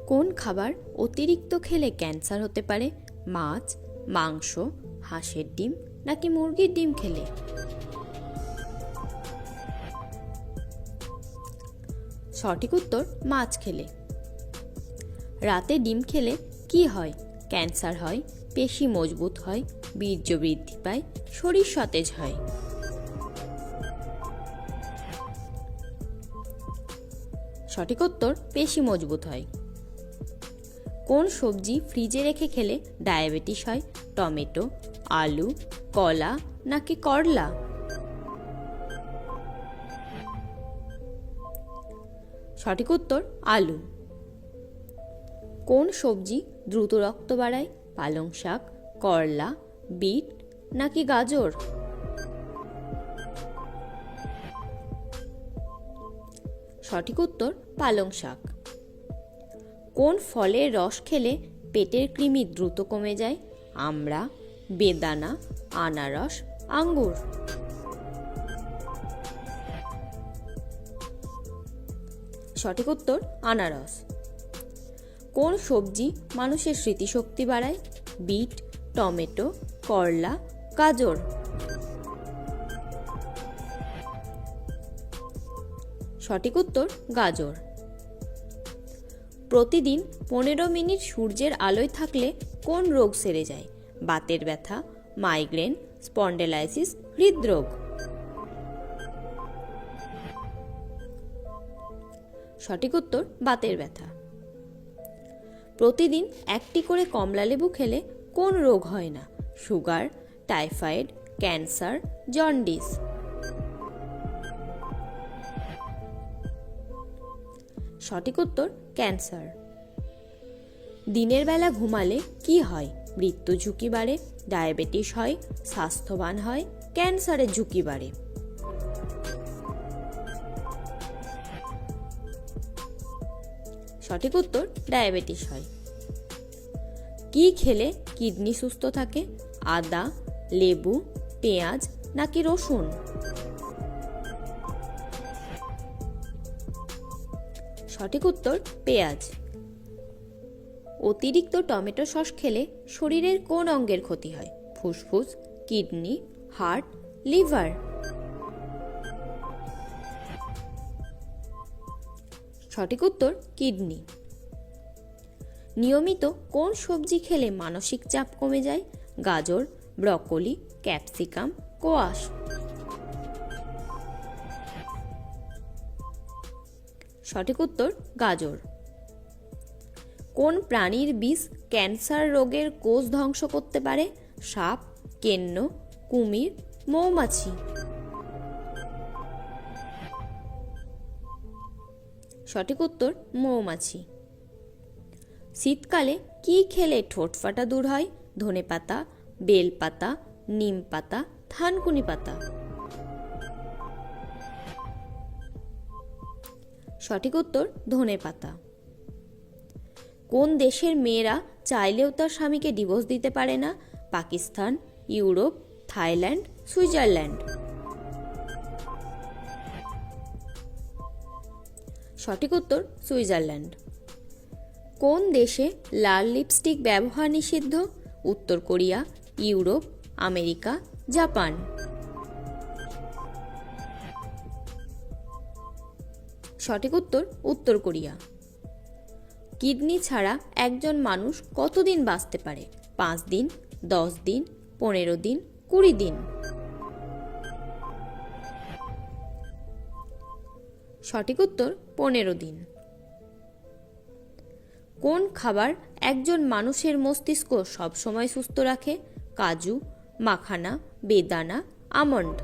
কোন খাবার অতিরিক্ত খেলে ক্যান্সার হতে পারে? মাছ, মাংস, হাঁসের ডিম নাকি মুরগির ডিম খেলে? সঠিক উত্তর মাছ খেলে। রাতে ডিম খেলে কি হয়? ক্যান্সার হয়, পেশি মজবুত হয়, বীর্য বৃদ্ধি পায়, শরীর সতেজ হয়। সঠিক উত্তর পেশি মজবুত হয়। কোন সবজি ফ্রিজে রেখে খেলে ডায়াবেটিস হয়? টমেটো, আলু, কলা নাকি করলা? সঠিক উত্তর আলু। কোন সবজি দ্রুত রক্ত বাড়ায়? পালং শাক, করলা, বিট নাকি গাজর? সঠিক উত্তর পালং শাক। কোন ফলের রস খেলে পেটের কৃমি দ্রুত কমে যায়? আমড়া, বেদানা, আনারস, আঙ্গুর? সঠিক উত্তর আনারস। কোন সবজি মানুষের স্মৃতিশক্তি বাড়ায়? বিট, টমেটো, করলা, গাজর? সঠিক উত্তর গাজর। প্রতিদিন 15 মিনিট সূর্যের আলোয় থাকলে কোন রোগ সেরে যায়? বাতের ব্যথা, মাইগ্রেন, স্পন্ডেলাইসিস, হৃদরোগ? সঠিক উত্তর বাতের ব্যথা। প্রতিদিন একটি করে কমলালেবু খেলে কোন রোগ হয় না? Sugar, typhoid, cancer, jaundice? সঠিক উত্তর ক্যান্সার। দিনের বেলা ঘুমালে কি হয়? মৃত্যু ঝুঁকি বাড়ে, ডায়াবেটিস হয়, স্বাস্থ্যবান হয়, ক্যান্সারের ঝুঁকি বাড়ে? সঠিক উত্তর ডায়াবেটিস হয়। কি খেলে কিডনি সুস্থ থাকে? আদা, লেবু, পেঁয়াজ নাকি রসুন? সঠিক উত্তর পেঁয়াজ। অতিরিক্ত টমেটো সস খেলে শরীরের কোন অঙ্গের ক্ষতি হয়? ফুসফুস, কিডনি, হার্ট, লিভার? সঠিক উত্তর কিডনি। নিয়মিত কোন সবজি খেলে মানসিক চাপ কমে যায়? গাজর, ব্রকোলি, ক্যাপসিকাম, কোয়াশ? সঠিক উত্তর গাজর। কোন প্রাণীর বিষ ক্যান্সার রোগের কোষ ধ্বংস করতে পারে? সাপ, কেন্ন, কুমির, মৌমাছি? সঠিক উত্তর মৌমাছি। শীতকালে কি খেলে ঠোঁট ফাটা দূর হয়? ধনেপাতা, বেলপাতা, নিম পাতা, থানকুনি পাতা? সঠিক উত্তর ধনেপাতা। কোন দেশের মেয়েরা চাইলেও তার স্বামীকে ডিভোর্স দিতে পারে না? Pakistan, Europe, Thailand, Switzerland? সঠিক উত্তর সুইজারল্যান্ড। কোন দেশে লাল লিপস্টিক ব্যবহার নিষিদ্ধ? উত্তর কোরিয়া, ইউরোপ, আমেরিকা, জাপান? সঠিক উত্তর উত্তর কোরিয়া। কিডনি ছাড়া একজন মানুষ কতদিন বাঁচতে পারে? 5 দিন, 10 দিন, 15 দিন, 20 দিন? সঠিক উত্তর 15 দিন। কোন খাবার একজন মানুষের মস্তিষ্ক সবসময় সুস্থ রাখে? কাজু, মাখানা, বেদানা, আমন্ড?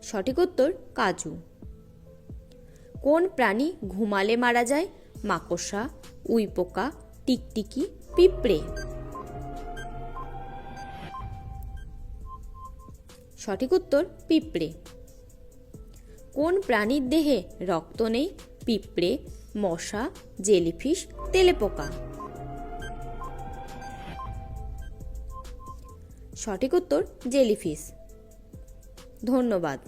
সঠিক উত্তর কাজু। কোন প্রাণী ঘুমালে মারা যায়? মাকড়সা, উইপোকা, টিকটিকি, পিঁপড়ে? সঠিক উত্তর পিঁপড়ে। কোন প্রাণীর দেহে রক্ত নেই? পিঁপড়ে, মশা, জেলিফিশ, তেলেপোকা? সঠিক উত্তর জেলিফিশ। ধন্যবাদ।